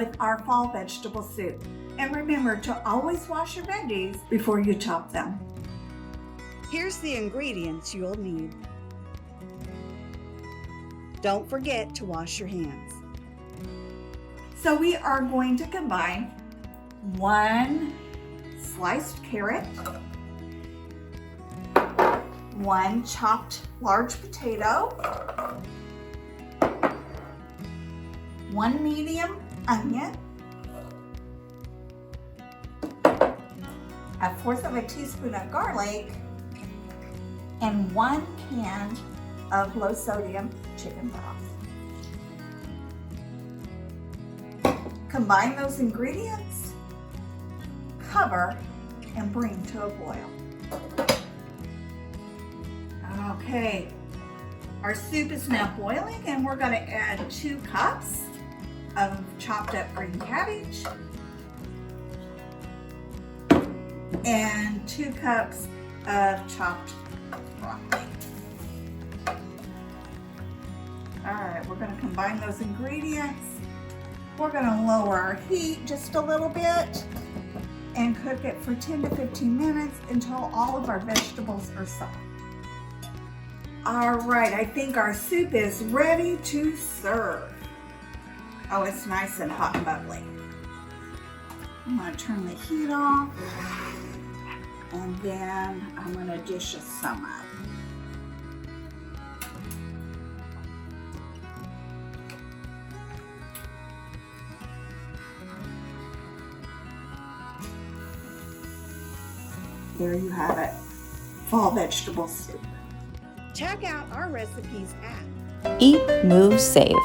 with our fall vegetable soup. And remember to always wash your veggies before you chop them. Here's the ingredients you'll need. Don't forget to wash your hands. So we are going to combine 1 sliced carrot, 1 chopped large potato, 1 medium onion, 1/4 of a teaspoon of garlic, and 1 can of low sodium chicken broth. Combine those ingredients, cover, and bring to a boil. Okay, our soup is now boiling and we're going to add 2 cups of chopped up green cabbage and 2 cups of chopped broccoli. All right, we're going to combine those ingredients. We're going to lower our heat just a little bit and cook it for 10 to 15 minutes until all of our vegetables are soft. All right, I think our soup is ready to serve. Oh, it's nice and hot and bubbly. I'm going to turn the heat off and then I'm going to dish some up. There you have it, fall vegetable soup. Check out our recipes at Eat, Move, Save.